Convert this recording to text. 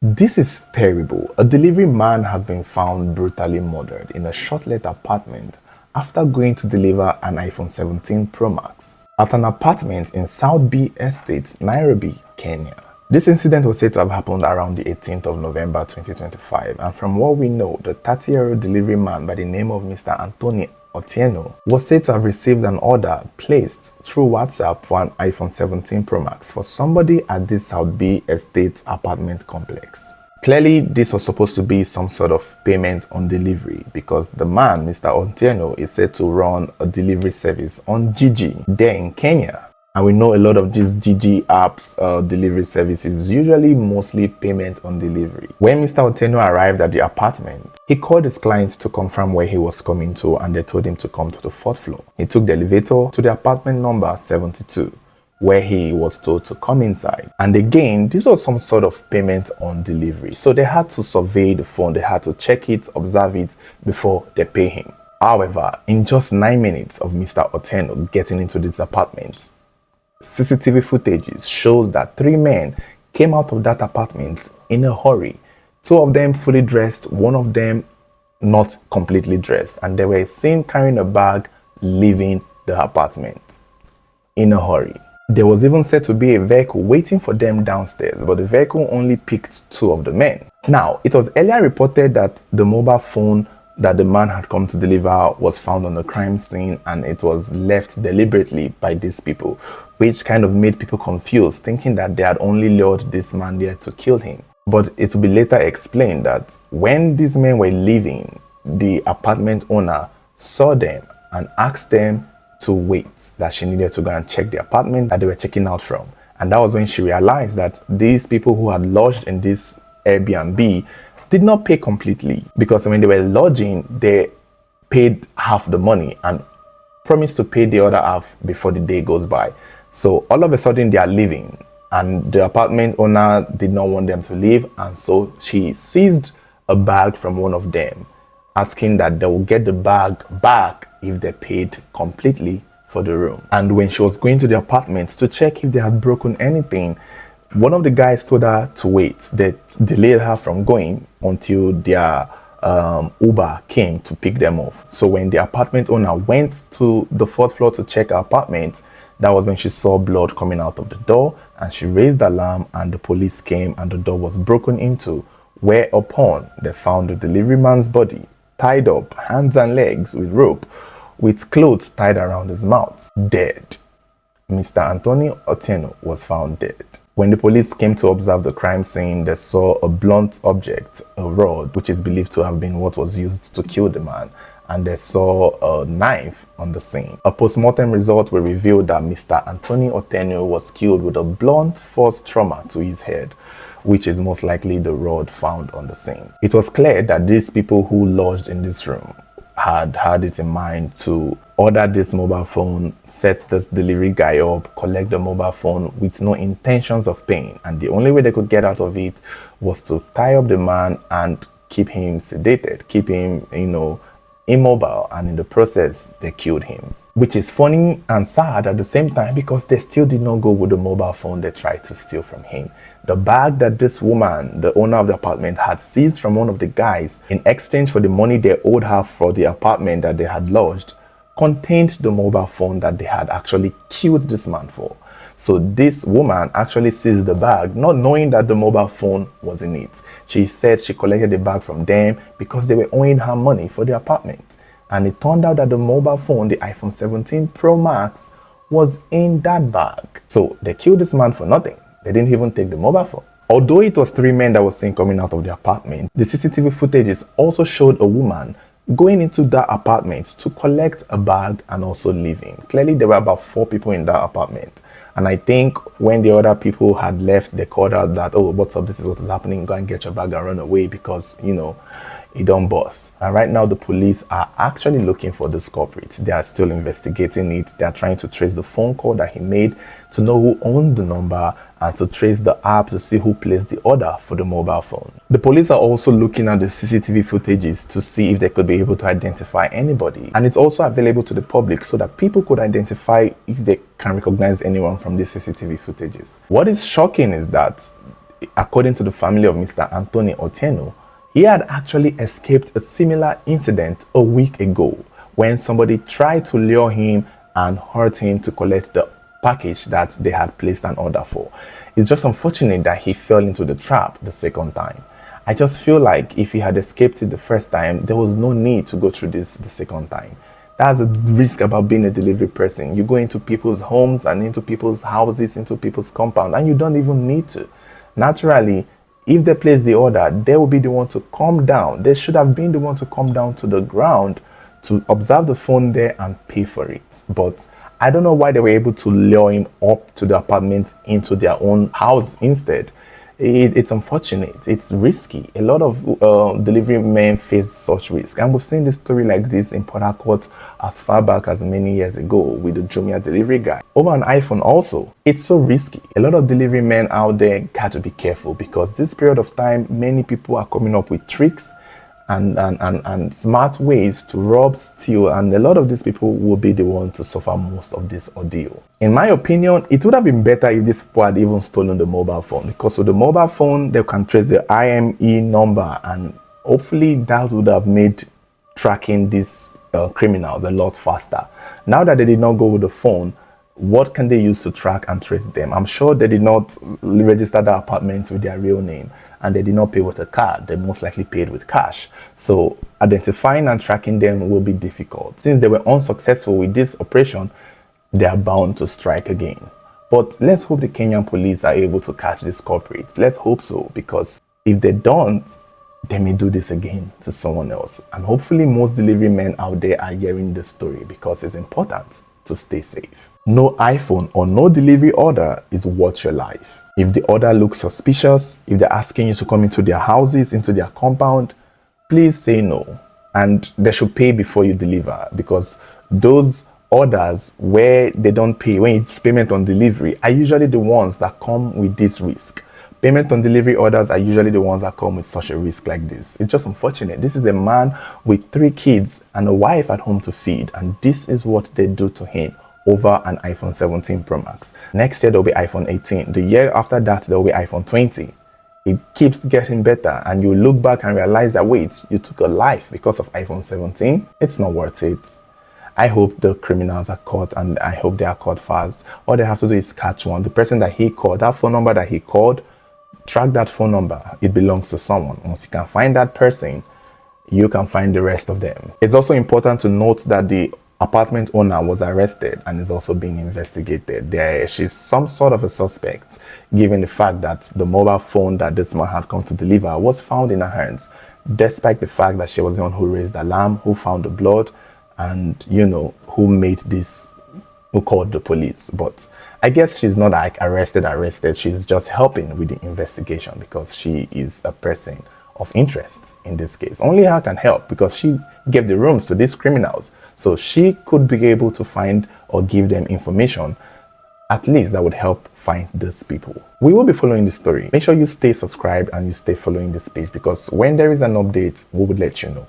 This is terrible. A delivery man has been found brutally murdered in a Shortlet apartment after going to deliver an iPhone 17 Pro Max at an apartment in South B Estate, Nairobi, Kenya. This incident was said to have happened around the 18th of November 2025, and from what we know, the 30-year-old delivery man by the name of Mr. Anthony Otieno was said to have received an order placed through WhatsApp for an iPhone 17 Pro Max for somebody at this South B Estate apartment complex. Clearly, this was supposed to be some sort of payment on delivery because the man, Mr. Otieno, is said to run a delivery service on Gigi there in Kenya. And we know a lot of these Gigi apps delivery services usually mostly payment on delivery. When Mr. Otieno arrived at the apartment, he called his client to confirm where he was coming to, and they told him to come to the 4th floor. He took the elevator to the apartment number 72, where he was told to come inside. And again, this was some sort of payment on delivery. So they had to survey the phone, they had to check it, observe it before they pay him. However, in just 9 minutes of Mr. Otieno getting into this apartment, CCTV footage shows that 3 men came out of that apartment in a hurry. 2 of them fully dressed, 1 of them not completely dressed, and they were seen carrying a bag leaving the apartment in a hurry. There was even said to be a vehicle waiting for them downstairs, but the vehicle only picked 2 of the men. Now, it was earlier reported that the mobile phone that the man had come to deliver was found on the crime scene, and it was left deliberately by these people, which kind of made people confused, thinking that they had only lured this man there to kill him. But it will be later explained that when these men were leaving, the apartment owner saw them and asked them to wait, that she needed to go and check the apartment that they were checking out from. And that was when she realized that these people who had lodged in this Airbnb did not pay completely, because when they were lodging, they paid half the money and promised to pay the other half before the day goes by. So all of a sudden they are leaving, and the apartment owner did not want them to leave, and so she seized a bag from one of them, asking that they will get the bag back if they paid completely for the room. And when she was going to the apartment to check if they had broken anything, one of the guys told her to wait. They delayed her from going until their Uber came to pick them off. So when the apartment owner went to the 4th floor to check her apartment, that was when she saw blood coming out of the door, and she raised the alarm, and the police came and the door was broken into, whereupon they found the delivery man's body tied up, hands and legs with rope, with clothes tied around his mouth, dead. Mr. Anthony Otieno was found dead. When the police came to observe the crime scene, they saw a blunt object, a rod, which is believed to have been what was used to kill the man, and they saw a knife on the scene. A post-mortem result will reveal that Mr. Anthony Otieno was killed with a blunt force trauma to his head, which is most likely the rod found on the scene. It was clear that these people who lodged in this room had it in mind to order this mobile phone, set this delivery guy up, collect the mobile phone with no intentions of paying. And the only way they could get out of it was to tie up the man and keep him sedated, keep him, immobile. And in the process, they killed him. Which is funny and sad at the same time, because they still did not go with the mobile phone they tried to steal from him. The bag that this woman, the owner of the apartment, had seized from one of the guys in exchange for the money they owed her for the apartment that they had lodged, contained the mobile phone that they had actually killed this man for. So this woman actually seized the bag, not knowing that the mobile phone was in it. She said she collected the bag from them because they were owing her money for the apartment. And it turned out that the mobile phone, the iPhone 17 Pro Max, was in that bag. So they killed this man for nothing. They didn't even take the mobile phone. Although it was 3 men that were seen coming out of the apartment, the CCTV footage also showed a woman going into that apartment to collect a bag and also leaving. Clearly, there were about 4 people in that apartment. And I think when the other people had left, they called out that, oh, what's up? This is what is happening. Go and get your bag and run away because, it don't bust. And right now, the police are actually looking for this culprit. They are still investigating it. They are trying to trace the phone call that he made to know who owned the number and to trace the app to see who placed the order for the mobile phone. The police are also looking at the CCTV footages to see if they could be able to identify anybody. And it's also available to the public so that people could identify if they can recognize anyone from these CCTV footages. What is shocking is that according to the family of Mr. Anthony Otieno, he had actually escaped a similar incident a week ago when somebody tried to lure him and hurt him to collect the package that they had placed an order for. It's just unfortunate that he fell into the trap the second time. I just feel like if he had escaped it the first time, there was no need to go through this the second time. That's the risk about being a delivery person. You go into people's homes and into people's houses, into people's compound, and you don't even need to. Naturally, if they place the order, they will be the one to come down. They should have been the one to come down to the ground to observe the phone there and pay for it. But I don't know why they were able to lure him up to the apartment into their own house instead. It's unfortunate. It's risky. A lot of delivery men face such risk. And we've seen this story like this in Port Harcourt as far back as many years ago with the Jumia delivery guy. Over an iPhone also. It's so risky. A lot of delivery men out there got to be careful because this period of time, many people are coming up with tricks and smart ways to rob, steal, and a lot of these people will be the ones to suffer most of this ordeal. In my opinion, it would have been better if these people had even stolen the mobile phone, because with the mobile phone, they can trace the IME number, and hopefully that would have made tracking these criminals a lot faster. Now that they did not go with the phone, what can they use to track and trace them? I'm sure they did not register the apartment with their real name, and they did not pay with a card. They most likely paid with cash. So identifying and tracking them will be difficult. Since they were unsuccessful with this operation, they are bound to strike again. But let's hope the Kenyan police are able to catch these culprits. Let's hope so, because if they don't, they may do this again to someone else. And hopefully most delivery men out there are hearing this story, because it's important to stay safe. No iPhone or no delivery order is worth your life. If the order looks suspicious, if they're asking you to come into their houses, into their compound, please say no. And they should pay before you deliver, because those orders where they don't pay, when it's payment on delivery, are usually the ones that come with this risk. Payment on delivery orders are usually the ones that come with such a risk like this. It's just unfortunate. This is a man with 3 kids and a wife at home to feed, and this is what they do to him over an iPhone 17 Pro Max. Next year, there'll be iPhone 18. The year after that, there'll be iPhone 20. It keeps getting better, and you look back and realize that, wait, you took a life because of iPhone 17. It's not worth it. I hope the criminals are caught, and I hope they are caught fast. All they have to do is catch one. The person that he called, that phone number that he called, track that phone number. It belongs to someone. Once you can find that person, you can find the rest of them. It's also important to note that the apartment owner was arrested and is also being investigated. She's some sort of a suspect, given the fact that the mobile phone that this man had come to deliver was found in her hands, despite the fact that she was the one who raised the alarm, who found the blood, and, you know, who made this, who called the police. But I guess she's not like arrested. She's just helping with the investigation, because she is a person of interest in this case. Only her can help, because she gave the rooms to these criminals. So she could be able to find or give them information, at least that would help find these people. We will be following this story. Make sure you stay subscribed and you stay following this page, because when there is an update, we would let you know.